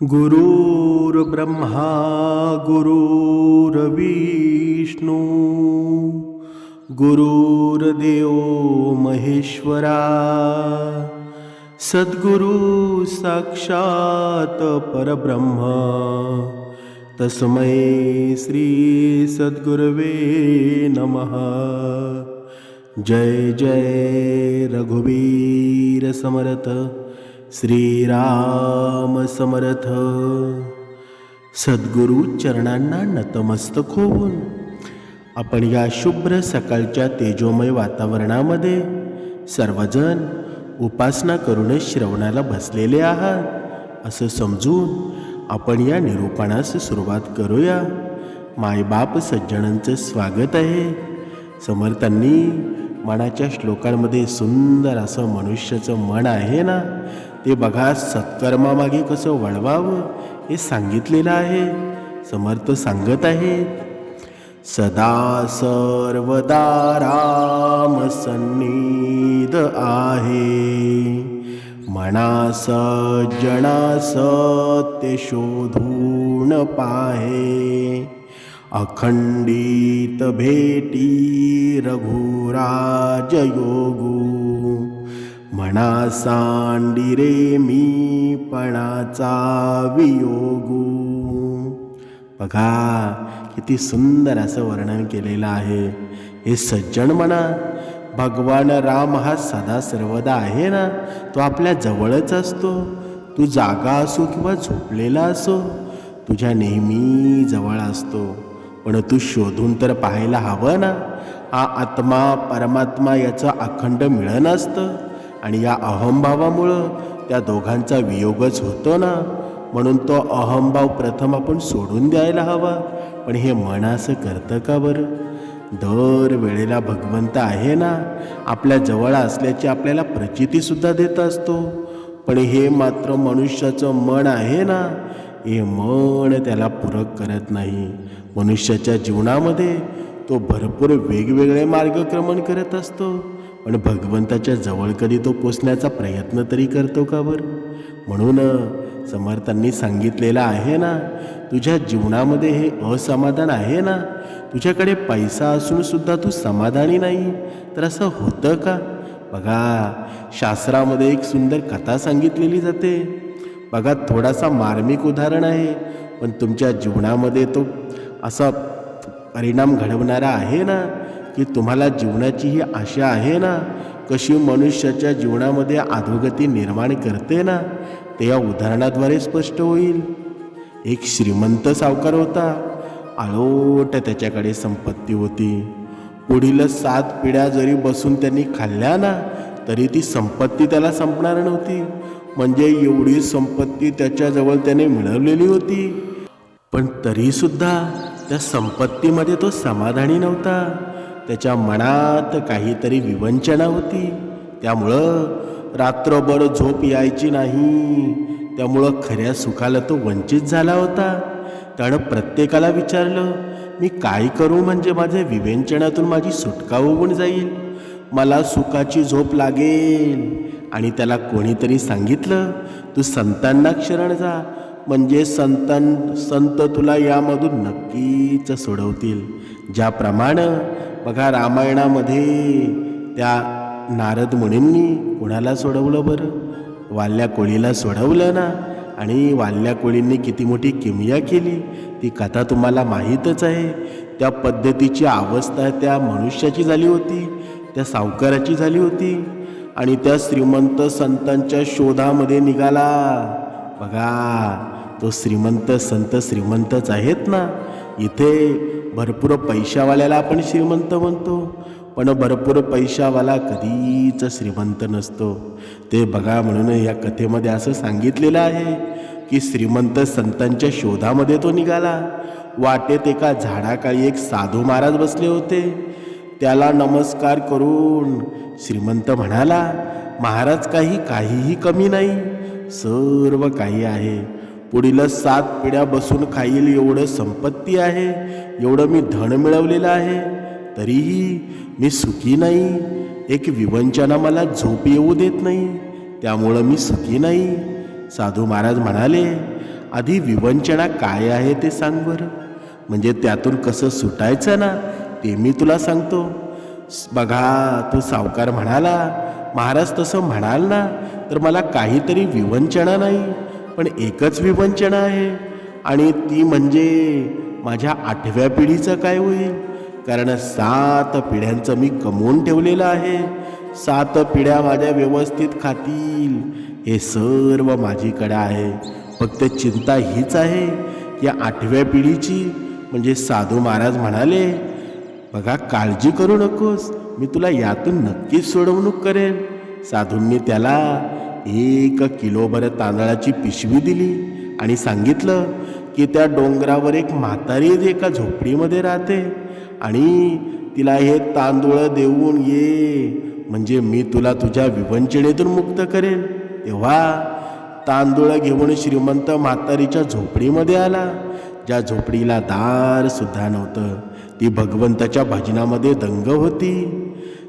गुरुर्ब्रह्मा गुरुर्विष्णू गुरुर्देव महेश्वरा सद्गुरु साक्षात परब्रह्म तस्मै श्री सद्गुरवे नमः। जय जय रघुवीर समर्थ श्रीराम समर्थ। सद्गुरु चरणांना नतमस्तक होऊन आपण या शुभ्र सकाळच्या तेजोमय वातावरणामध्ये सर्वजण उपासना करून श्रवणाला बसलेले आहात असं समजून आपण या निरूपणास सुरुवात करूया। मायबाप सज्जनांचं स्वागत आहे। समर्थांनी मनाच्या श्लोकांमध्ये सुंदर असं मनुष्याचं मन आहे ना, ते बघा सत्कर्मामागे कसं वळवावं हे सांगितलेलं आहे। समर्थ सांगत आहेत, सदा सर्वदा राम सन्निध आहे, मनास जना सत्य शोधून पाहे, अखंडित भेटी रघुराज योगू, मना सांडिरे मी पणाचा वियोगू। बघा किती सुंदर असं वर्णन केलेलं आहे। हे सज्जन म्हणा, भगवान राम हा सदा सर्वदा आहे ना, तो आपल्या जवळच असतो। तू जागा असो किंवा झोपलेला असो, तुझ्या नेहमी जवळ असतो। पण तू शोधून तर पाहायला हवं ना, हा आत्मा परमात्मा याचं अखंड मिळन असतं आणि या अहंभावामुळं त्या दोघांचा वियोगच होतो ना। म्हणून तो अहंभाव प्रथम आपण सोडून द्यायला हवा। पण हे मन असं करतं का बरं? दर वेळेला भगवंत आहे ना, आपल्या जवळ असल्याची आपल्याला प्रचितीसुद्धा देत असतो। पण हे मात्र मनुष्याचं मन आहे ना, हे मन त्याला पूरक करत नाही। मनुष्याच्या जीवनामध्ये तो भरपूर वेगवेगळे मार्गक्रमण करत असतो, पण भगवंताच्या जवळ कधी तो पोचण्याचा प्रयत्न तरी करतो का बरं? म्हणून समर्थांनी सांगितलेलं आहे ना, तुझ्या जीवनामध्ये हे असमाधान आहे ना, तुझ्याकडे पैसा असून सुद्धा तू समाधानी नाही, तर असं होतं का? बघा शास्त्रामध्ये एक सुंदर कथा सांगितलेली जाते। बघा थोडासा मार्मिक उदाहरण आहे, पण तुमच्या जीवनामध्ये तो असा परिणाम घडवणारा आहे ना, की तुम्हाला जीवनाची ही आशा आहे ना, कशी मनुष्याच्या जीवनामध्ये अधोगती निर्माण करते ना, ते या उदाहरणाद्वारे स्पष्ट होईल। एक श्रीमंत सावकार होता, आलोट त्याच्याकडे संपत्ती होती। पुढील 7 पिढ्या जरी बसून त्यांनी खाल्ल्या ना, तरी ती संपत्ती त्याला संपणार नव्हती। म्हणजे एवढी संपत्ती त्याच्याजवळ त्याने मिळवलेली होती, पण तरीसुद्धा त्या संपत्तीमध्ये तो समाधानी नव्हता। त्याच्या मनात काहीतरी विवंचना होती, त्यामुळं रात्रभर झोप यायची नाही। त्यामुळं खऱ्या सुखाला तो वंचित झाला होता। त्यानं प्रत्येकाला विचारलं, मी काय करू म्हणजे माझ्या विवेचनातून माझी सुटका होऊन जाईल, मला सुखाची झोप लागेल। आणि त्याला कोणीतरी सांगितलं, तू संतांना शरण जा, म्हणजे संत तुला यामधून नक्कीच सोडवतील। ज्याप्रमाणे बघा रामायणामध्ये त्या नारद मुनींनी कोणाला सोडवलं बरं? वाल्या कोळीला सोडवलं ना। आणि वाल्या कोळींनी किती मोठी किमया केली ती कथा तुम्हाला माहीतच आहे। त्या पद्धतीची अवस्था त्या मनुष्याची झाली होती, त्या सावकाराची झाली होती। आणि त्या श्रीमंत संतांच्या शोधामध्ये निघाला। बघा तो श्रीमंत संत श्रीमंतच आहेत ना। इथे भरपूर पैशावाल्याला आपण श्रीमंत म्हणतो, पण भरपूर पैशावाला कधीच श्रीमंत नसतो। ते बघा म्हणून या कथेमध्ये असं सांगितलेलं आहे की श्रीमंत संतांच्या शोधामध्ये तो निघाला। वाटेत एका झाडाखाली एक साधू महाराज बसले होते। त्याला नमस्कार करून श्रीमंत म्हणाला, महाराज काहीही कमी नाही, सर्व काही आहे। पुढील 7 पिढ्या बसून खाईल एवढं संपत्ती आहे, एवढं मी धन मिळवलेलं आहे, तरीही मी सुखी नाही। एक विवंचना मला झोप येऊ देत नाही, त्यामुळं मी सुखी नाही। साधू महाराज म्हणाले, आधी विवंचना काय आहे ते सांग बरं, म्हणजे त्यातून कसं सुटायचं ना ते मी तुला सांगतो. बघा, तो सावकार म्हणाला, महाराज तसं म्हणाल ना तर मला काहीतरी विवंचना नाही, पण एकच विवंचना आहे, आणि ती म्हणजे माझ्या 8व्या पिढीचं काय होईल. कारण 7 पिढ्यांचं मी कमवून ठेवलेलं आहे. 7 पिढ्या माझ्या व्यवस्थित खातील, हे सर्व माझीकडे आहे. फक्त चिंता हीच आहे या 8व्या पिढीची. म्हणजे साधू महाराज म्हणाले, बघा, काळजी करू नकोस, मी तुला यातून नक्कीच सोडवणूक करेन. साधूंनी त्याला 1 किलोभर तांदळाची पिशवी दिली आणि सांगितलं की त्या डोंगरावर एक म्हातारी एका झोपडीमध्ये राहते आणि तिला हे तांदूळ देऊन ये, म्हणजे मी तुला तुझ्या विवंचनेतून मुक्त करेन. तेव्हा तांदूळ घेऊन श्रीमंत म्हातारीच्या झोपडीमध्ये आला, ज्या झोपडीला दार सुद्धा नव्हतं. ती भगवंताच्या भजनामध्ये दंग होती.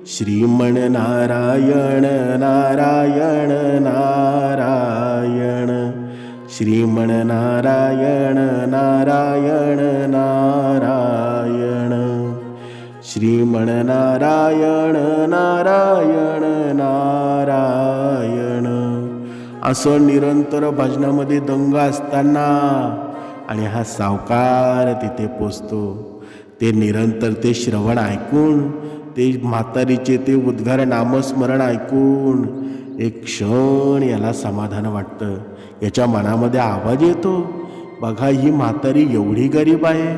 श्रीमन नारायण नारायण नारायण, श्रीमन नारायण नारायण नारायण, श्रीमन नारायण नारायण नारायण, असं निरंतर भजनामध्ये दंग असताना आणि हा सावकार तिथे पोचतो. ते निरंतर ते श्रवण ऐकून, ते म्हातारीचे ते उद्गार नामस्मरण ऐकून एक क्षण याला समाधान वाटतं. याच्या मनामध्ये आवाज येतो, बघा, ही म्हातारी एवढी गरीब आहे,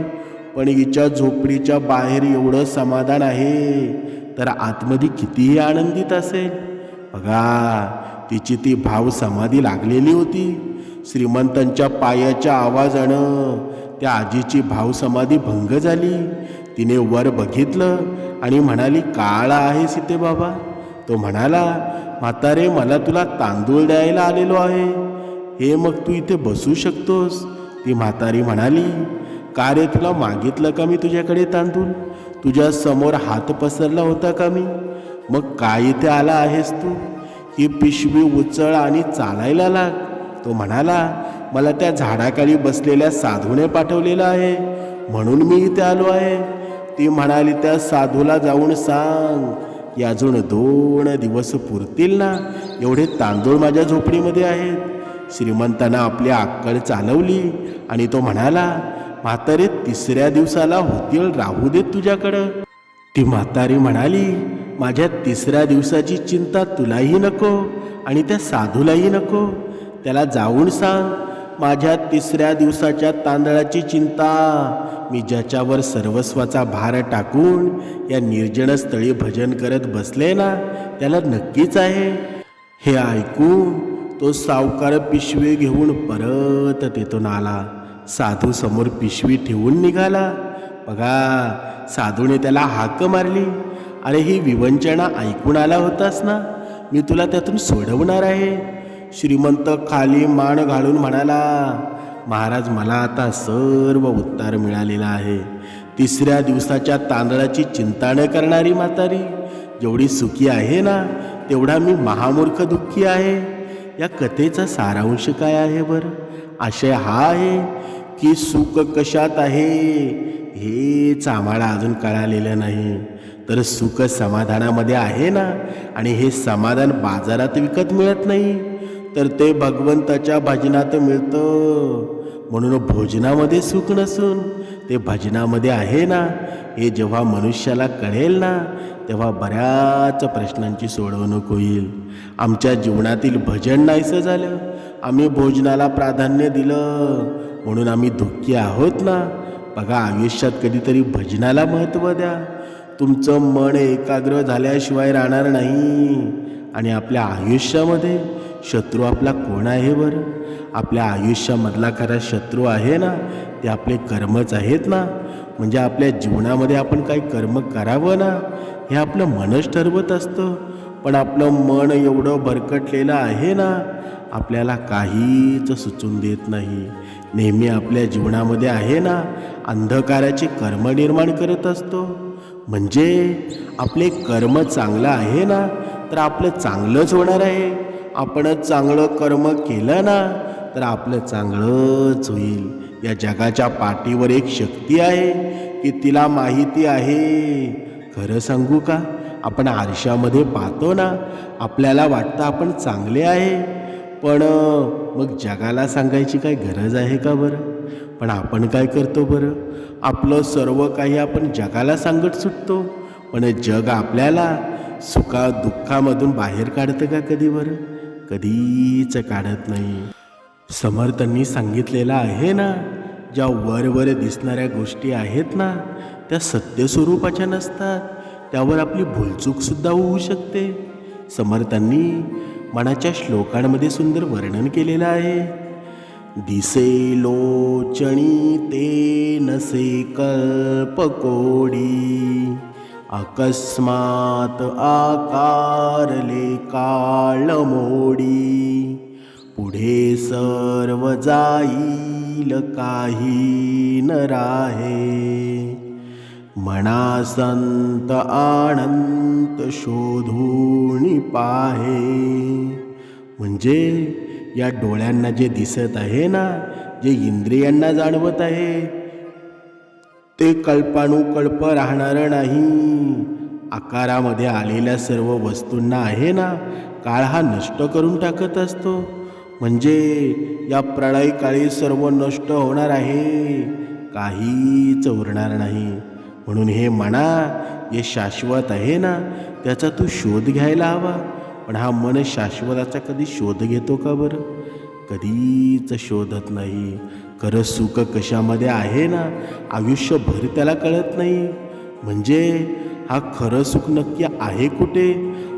पण हिच्या झोपडीच्या बाहेर एवढं समाधान आहे, तर आतमध्ये कितीही आनंदित असेल. बघा, तिची ती भाव समाधी लागलेली होती. श्रीमंतांच्या पायाच्या आवाजानं त्या आजीची भाव समाधी भंग झाली. तिने वर बघितलं आणि म्हणाली, काळा आहे सीते बाबा. तो म्हणाला, म्हातारे, मला तुला तांदूळ द्यायला आलेलो आहे, हे मग तू इथे बसू शकतोस. ती म्हातारी म्हणाली, का रे, तुला मागितलं का मी तुझ्याकडे तांदूळ? तुझ्या समोर हात पसरला होता का मी? मग काय इथे आला आहेस तू? ही पिशवी उचल आणि चालायला लाग. तो म्हणाला, मला त्या झाडाखाली बसलेल्या साधूने पाठवलेलं आहे, म्हणून मी इथे आलो आहे. ती म्हणाली, त्या साधूला जाऊन सांग की अजून 2 दिवस पुरतील ना, एवढे तांदूळ माझ्या झोपडीमध्ये आहेत. श्रीमंतांना आपली अक्कल चालवली आणि तो म्हणाला, म्हातारे, 3ऱ्या दिवसाला होतील, राहू देत तुझ्याकडं. ती म्हातारी म्हणाली, माझ्या 3ऱ्या दिवसाची चिंता तुलाही नको आणि त्या साधूलाही नको. त्याला जाऊन सांग, माझ्या 3ऱ्या दिवसाच्या तांदळाची चिंता मी ज्याच्यावर सर्वस्वाचा भार टाकून या निर्जन स्थळी भजन करत बसले ना, त्याला नक्कीच आहे. हे ऐकून तो सावकार पिशवी घेऊन परत तेथून आला. साधू समोर पिशवी ठेवून निघाला. बघा, साधूने त्याला हाक मारली, अरे, ही विवंचना ऐकून आला होतास ना, मी तुला त्यातून सोडवणार आहे. श्रीमंत खाली मान घालून म्हणाला, महाराज, मला आता सर्व उत्तर मिळालेलं आहे. 3ऱ्या दिवसाच्या तांदळाची चिंता न करणारी म्हातारी जेवढी सुखी आहे ना, तेवढा मी महामूर्ख दुःखी आहे. या कथेचा सारांश काय आहे बरं? आशय हा आहे की सुख कशात आहे हेच आम्हाला अजून कळालेलं नाही, तर सुख समाधानामध्ये आहे ना, आणि हे समाधान बाजारात विकत मिळत नाही, तर ते भगवंताच्या भजनात मिळतं. म्हणून भोजनामध्ये सुख नसून ते भजनामध्ये आहे ना, हे जेव्हा मनुष्याला कळेल ना, तेव्हा बऱ्याच प्रश्नांची सोडवणूक होईल. आमच्या जीवनातील भजन नाहीसं झालं, आम्ही भोजनाला प्राधान्य दिलं म्हणून आम्ही दुःखी आहोत ना. बघा, आयुष्यात कधीतरी भजनाला महत्त्व द्या. तुमचं मन एकाग्र झाल्याशिवाय राहणार नाही. आणि आपल्या आयुष्यामध्ये शत्रू आपला कोण आहे बरं? आपल्या आयुष्यामधला खरा शत्रू आहे ना, ते आपले कर्मच आहेत ना. म्हणजे आपल्या जीवनामध्ये आपण काही कर्म करावं ना, हे आपलं मनच ठरवत असतं. पण आपलं मन एवढं भरकटलेलं आहे ना, आपल्याला काहीच सुचून देत नाही. नेहमी आपल्या जीवनामध्ये आहे ना, अंधकाराचे कर्म निर्माण करत असतो. म्हणजे आपले कर्म चांगलं आहे ना, तर आपलं चांगलंच होणार आहे. आपण चांगलं कर्म केलं ना, तर आपलं चांगलंच होईल. या जगाच्या पाठीवर एक शक्ती आहे की तिला माहिती आहे. खरं सांगू का, आपण आरशामध्ये पाहतो ना, आपल्याला वाटतं आपण चांगले आहे, पण मग जगाला सांगायची काय गरज आहे का बरं? पण आपण काय करतो बरं? आपलं सर्व काही आपण जगाला सांगत सुटतो, पण जग आपल्याला दुःखामधून बाहेर काढतं का कधी बरं? कधीच काढत नाही. समर्थांनी सांगितलेलं आहे ना, ज्या वर दिसणाऱ्या गोष्टी आहेत ना, त्या सत्य स्वरूपाच्या नसतात. त्यावर आपली भूलचूकसुद्धा होऊ शकते. समर्थांनी मनाच्या श्लोकांमध्ये सुंदर वर्णन केलेलं आहे. दिसे लोचणी ते नसे कल्पकोडी, अकस्मात आकारले काळ मोडी, पुढे सर्व जाईल काही न राहे, मना संत आनंत शोधून पाहे. म्हणजे या डोळ्यांना जे दिसत आहे ना, जे इंद्रियांना जाणवत आहे, ते कल्पानुकल्प राहणार नाही. आकारामध्ये आलेल्या सर्व वस्तूंना आहे ना, काळ हा नष्ट करून टाकत असतो. म्हणजे या प्रळयकाळी सर्व नष्ट होणार आहे, काहीच उरणार नाही. म्हणून हे मना, जे शाश्वत आहे ना, त्याचा तू शोध घ्यायला हवा. पण हा मन शाश्वताचा कधी शोध घेतो का बरं? कधीच शोधत नाही. खरं सुख कशामध्ये आहे ना, आयुष्यभर त्याला कळत नाही. म्हणजे हा खरं सुख नक्की आहे कुठे,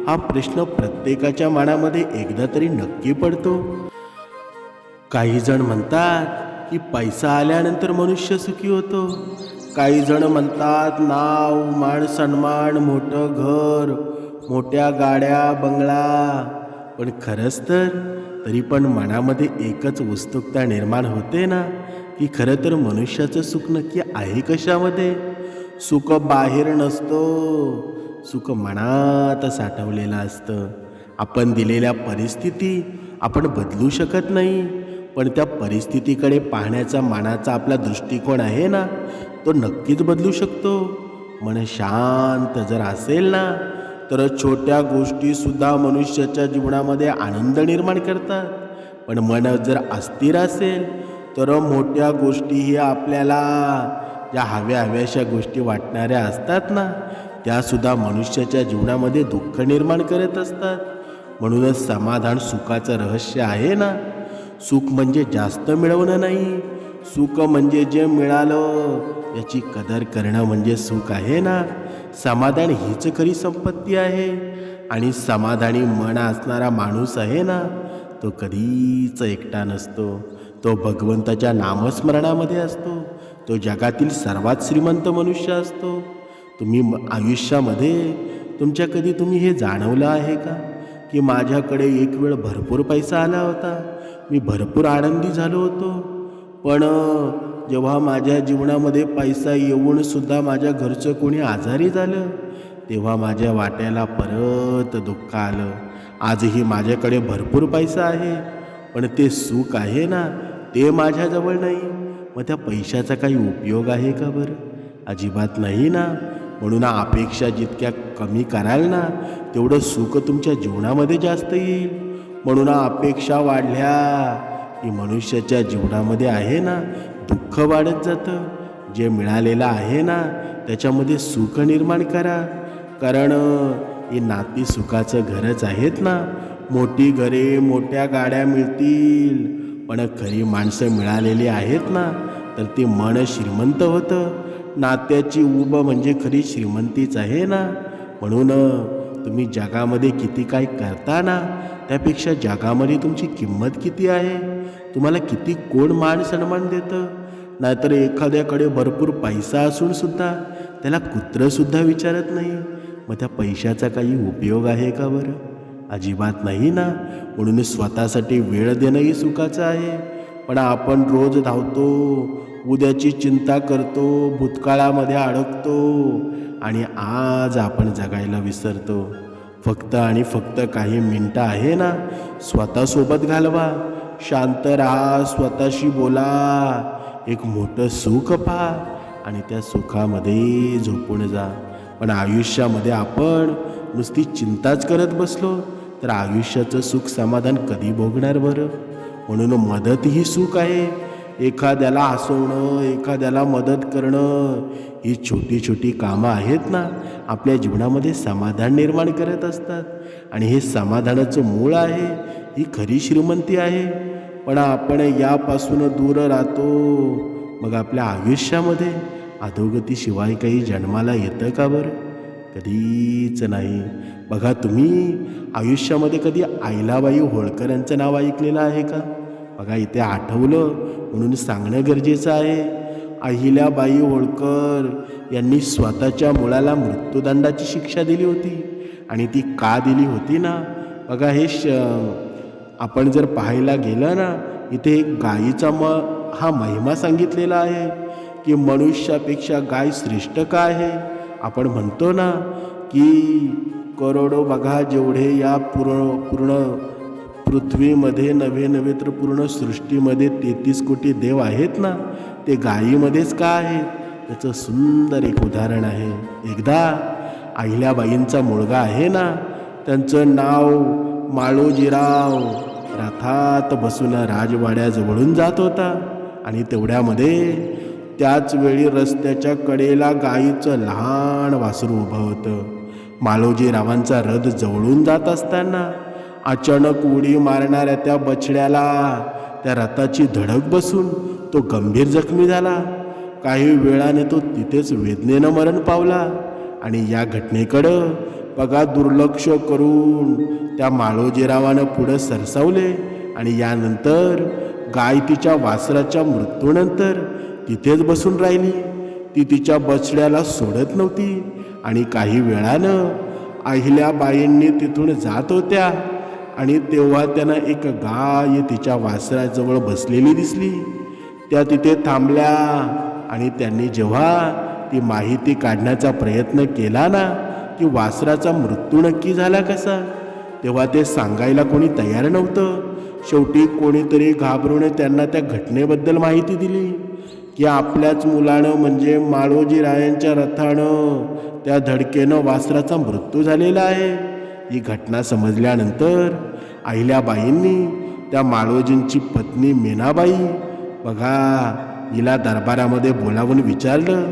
हा प्रश्न प्रत्येकाच्या मनामध्ये एकदा तरी नक्की पडतो. काही जण म्हणतात की पैसा आल्यानंतर मनुष्य सुखी होतो. काही जण म्हणतात नाव, मान, सन्मान, मोठं घर, मोठ्या गाड्या, बंगला. पण खरंच तरी पण मनामध्ये एकच उत्सुकता निर्माण होते ना, की खरं तर मनुष्याचं सुख नक्की आहे कशामध्ये? सुख बाहेर नसतो, सुख मनात साठवलेलं असतं. आपण दिलेल्या परिस्थिती आपण बदलू शकत नाही, पण त्या परिस्थितीकडे पाहण्याचा मनाचा आपला दृष्टिकोन आहे ना, तो नक्कीच बदलू शकतो. मन शांत जर असेल ना, तर छोट्या गोष्टीसुद्धा मनुष्याच्या जीवनामध्ये आनंद निर्माण करतात. पण मन जर अस्थिर असेल, तर मोठ्या गोष्टीही आपल्याला ज्या हव्याशा गोष्टी वाटणाऱ्या असतात ना, त्यासुद्धा मनुष्याच्या जीवनामध्ये दुःख निर्माण करत असतात. म्हणूनच समाधान सुखाचं रहस्य आहे ना. सुख म्हणजे जास्त मिळवणं नाही, सुख म्हणजे जे मिळालं याची कदर करणं म्हणजे सुख आहे ना. समाधान हीच खरी संपत्ती आहे. आणि समाधानी मन असणारा माणूस आहे ना, तो कधीच एकटा नसतो. तो भगवंताच्या नामस्मरणामध्ये असतो. तो जगातील सर्वात श्रीमंत मनुष्य असतो. तुम्ही आयुष्यामध्ये तुम्ही हे जाणवलं आहे का, की माझ्याकडे एक वेळ भरपूर पैसा आला होता, मी भरपूर आनंदी झालो होतो, पण जेव्हा माझ्या जीवनामध्ये पैसा येऊन सुद्धा माझ्या घरचं कोणी आजारी झालं, तेव्हा माझ्या वाट्याला परत दुःख आलं. आजही माझ्याकडे भरपूर पैसा आहे, पण ते सुख आहे ना, ते माझ्याजवळ नाही. मग त्या पैशाचा काही उपयोग आहे का बरं? अजिबात नाही ना. म्हणून अपेक्षा जितक्या कमी कराल ना, तेवढं सुख तुमच्या जीवनामध्ये जास्त येईल. म्हणून अपेक्षा वाढल्या की मनुष्याच्या जीवनामध्ये आहे ना, दुःख वाढत जातं. जे मिळालेलं आहे ना, त्याच्यामध्ये सुख निर्माण करा. कारण ही नाती सुखाचं घरच आहेत ना. मोठी घरे, मोठ्या गाड्या मिळतील, पण खरी माणसं मिळालेली आहेत ना, तर ते मन श्रीमंत होतं. नात्याची उब म्हणजे खरी श्रीमंतीच आहे ना. म्हणून तुम्ही जगामध्ये किती काय करता ना, त्यापेक्षा जगामध्ये तुमची किंमत किती आहे, तुम्हाला किती कोण मान सन्मान देतं. नाहीतर एखाद्याकडे भरपूर पैसा असून सुद्धा त्याला कुत्रंसुद्धा विचारत नाही. मग त्या पैशाचा काही उपयोग आहे का बरं? अजिबात नाही ना. म्हणून स्वतःसाठी वेळ देणंही सुखाचं आहे. पण आपण रोज धावतो, उद्याची चिंता करतो, भूतकाळामध्ये अडकतो आणि आज आपण जगायला विसरतो. फक्त आणि फक्त काही मिनटं आहे ना, स्वतःसोबत घालवा. शांत राहा, स्वतःशी बोला, एक मोठं सुख पहा आणि त्या सुखामध्ये झोपून जा. पण आयुष्यामध्ये आपण नुसती चिंताच करत बसलो तर आयुष्याचं सुख समाधान कधी भोगणार बरं? म्हणून मदत ही सुख आहे. एखाद्याला हसवणं, एखाद्याला मदत करणं, ही छोटी छोटी कामं आहेत ना, आपल्या जीवनामध्ये समाधान निर्माण करत असतात. आणि हे समाधानाचं मूळ आहे, ही खरी श्रीमंती आहे. पण आपण यापासून दूर राहतो, मग आपल्या आयुष्यामध्ये अधोगतीशिवाय काही जन्माला येतं का बरं? कधीच नाही. बघा, तुम्ही आयुष्यामध्ये कधी अहिल्याबाई होळकर यांचं नाव ऐकलेलं आहे का? बघा, इथे आठवलं म्हणून सांगणं गरजेचं आहे. अहिल्याबाई होळकर यांनी स्वतःच्या मुलाला मृत्यूदंडाची शिक्षा दिली होती. आणि ती का दिली होती ना, बघा, हे आपण जर पाहायला गेलं ना, इथे गायीचा हा महिमा सांगितलेला आहे की मनुष्यापेक्षा गाय श्रेष्ठ का आहे. आपण म्हणतो ना की करोडो, बघा, जेवढे या पूर्ण पृथ्वीमध्ये नव्हे तर पूर्ण सृष्टीमध्ये 33 कोटी देव आहेत ना, ते गायीमध्येच का आहेत? त्याचं सुंदर एक उदाहरण आहे. एकदा अहिल्याबाईंचा मुलगा आहे ना, त्यांचं नाव मालोजीराव, रथात बसून राजवाड्याजवळून जात होता. आणि तेवढ्यामध्ये त्याच वेळी रस्त्याच्या कडेला गायीचं लहान वासरू उभं होतं. मालोजीरावांचा रथ जवळून जात असताना अचानक उडी मारणाऱ्या त्या बछड्याला त्या रथाची धडक बसून तो गंभीर जखमी झाला. काही वेळाने तो तिथेच वेदनेनं मरण पावला. आणि या घटनेकडं बघा दुर्लक्ष करून त्या मालोजीरावानं पुढं सरसावले. आणि यानंतर गाय तिच्या वासराच्या मृत्यूनंतर तिथेच बसून राहिली. ती तिच्या बछड्याला सोडत नव्हती. आणि काही वेळानं अहिल्याबाईंनी तिथून जात होत्या आणि तेव्हा त्यांना एक गाय तिच्या वासराजवळ बसलेली दिसली. त्या तिथे थांबल्या आणि त्यांनी जेव्हा ती माहिती काढण्याचा प्रयत्न केला ना की वासराचा मृत्यू नक्की झाला कसा, तेव्हा ते सांगायला कोणी तयार नव्हतं. शेवटी कोणीतरी घाबरून त्यांना त्या घटनेबद्दल माहिती दिली की आपल्याच मुलानं म्हणजे मालोजीरायांच्या रथानं त्या धडकेनं वासराचा मृत्यू झालेला आहे. ही घटना समजल्यानंतर अहिल्याबाईंनी त्या मालोजींची पत्नी मीनाबाई, बघा, हिला दरबारामध्ये बोलावून विचारलं,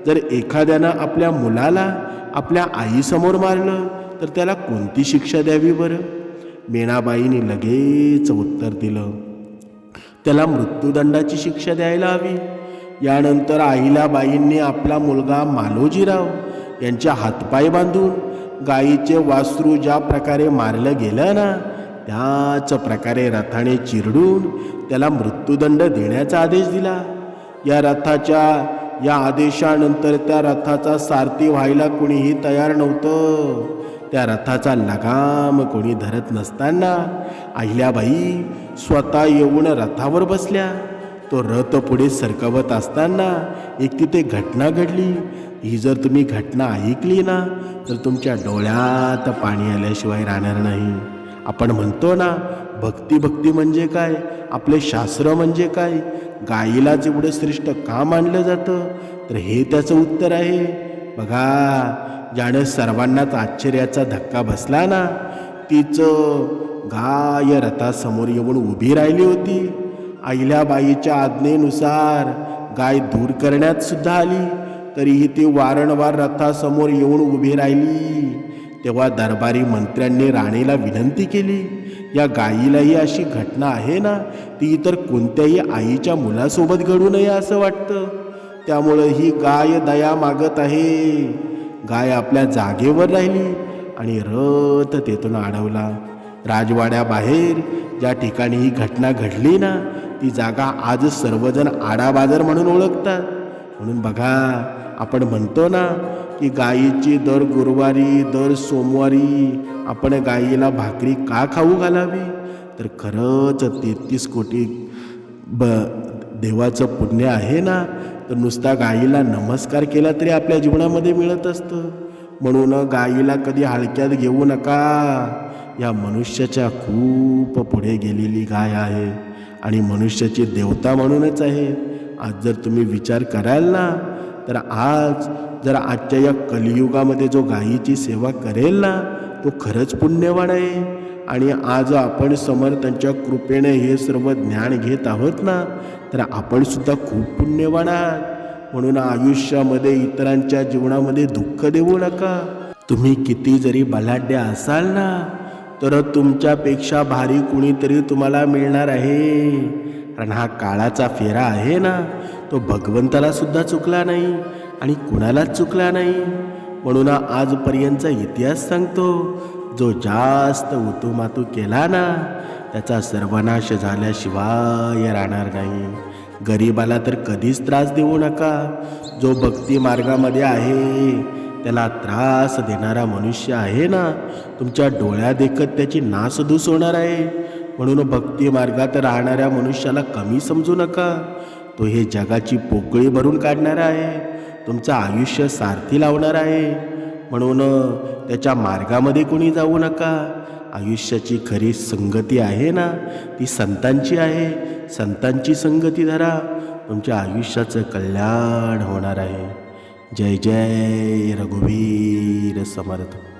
जर एखाद्यानं आपल्या मुलाला आपल्या आईसमोर मारलं तर त्याला कोणती शिक्षा द्यावी बरं? मीनाबाईंनी लगेच उत्तर दिलं, त्याला मृत्यूदंडाची शिक्षा द्यायला हवी. यानंतर अहिल्याबाईंनी आपला मुलगा मालोजीराव यांच्या हातपाय बांधून गायीचे वासरू ज्या प्रकारे मारलं गेलं ना, त्याच प्रकारे रथाने चिरडून त्याला मृत्यूदंड देण्याचा आदेश दिला. या आदेशानंतर त्या रथाचा सारथी व्हायला कोणीही तयार नव्हतं. त्या रथाचा लगाम कोणी धरत नसताना अहिल्याबाई स्वतः येऊन रथावर बसल्या. तो रथ पुढे सरकवत असताना एक तिथे घटना घडली. ही जर तुम्ही घटना ऐकली ना तर तुमच्या डोळ्यात पाणी आल्याशिवाय राहणार नाही. आपण म्हणतो ना, भक्ती म्हणजे काय, आपले शास्त्र म्हणजे काय, गायीला जेवढं श्रेष्ठ का मानलं जातं, तर हे त्याचं उत्तर आहे. बघा, ज्यानं सर्वांनाच आश्चर्याचा धक्का बसला ना, तिचं गाय रथासमोर येऊन उभी राहिली होती. अहिल्याबाईच्या आज्ञेनुसार गाय दूर करण्यात सुद्धा आली, तरीही ती वारंवार रथासमोर येऊन उभी राहिली. तेव्हा दरबारी मंत्र्यांनी राणीला विनंती केली, या गायीलाही अशी घटना आहे ना, ती इतर कोणत्याही आईच्या मुलासोबत घडू नये असं वाटतं. त्यामुळं ही गाय दया मागत आहे. गाय आपल्या जागेवर राहिली आणि रथ तेथून अडवला. राजवाड्याबाहेर ज्या ठिकाणी ही घटना घडली ना, ती जागा आज सर्वजण आडा बाजार म्हणून ओळखतात. म्हणून बघा, आपण म्हणतो ना की गायीची दर गुरुवारी, दर सोमवारी आपण गायीला भाकरी का खाऊ घालावी, तर खरंच 33 कोटी देवाचं पुण्य आहे ना, तर नुसता गायीला नमस्कार केला तरी आपल्या जीवनामध्ये मिळत असतं. म्हणून गायीला कधी हलक्यात घेऊ नका. या मनुष्याच्या खूप पुढे गेलेली गाय आहे. आणि मनुष्याची देवता म्हणूनच आहे. आज जर तुम्ही विचार कराल ना, तर आज जर आजच्या या कलियुगामध्ये जो गायीची सेवा करेल ना, तो खरंच पुण्यवान आहे. आणि आज आपण समर्थांच्या कृपेने हे सर्व ज्ञान घेत आहोत ना, तर आपण सुद्धा खूप पुण्यवान आहात. म्हणून आयुष्यामध्ये इतरांच्या जीवनामध्ये दुःख देऊ नका. तुम्ही किती जरी बलाढ्य असाल ना, तर तुमच्यापेक्षा भारी कुणीतरी तुम्हाला मिळणार आहे. कारण हा काळाचा फेरा आहे ना, तो भगवंताला सुद्धा चुकला नाही आणि कुणालाच चुकला नाही. म्हणून आजपर्यंतचा इतिहास सांगतो, जो जास्त उतुमातू केला ना, त्याचा सर्वनाश झाल्याशिवाय राहणार नाही. गरीबाला तर कधीच त्रास देऊ नका. जो भक्ती मार्गामध्ये आहे त्याला त्रास देणारा मनुष्य आहे ना, तुमच्या डोळ्यात देखत त्याची नासधूस होणार आहे. म्हणून भक्ती मार्गात राहणाऱ्या मनुष्याला कमी समजू नका. तो हे जगाची पोकळी भरून काढणारा आहे, तुमचं आयुष्य सारथी लावणार आहे. म्हणून त्याच्या मार्गामध्ये कोणी जाऊ नका. आयुष्याची खरी संगती आहे ना, ती संतांची आहे. संतांची संगती धरा, तुमच्या आयुष्याचं कल्याण होणार आहे. जय जय रघुवीर समर्थ.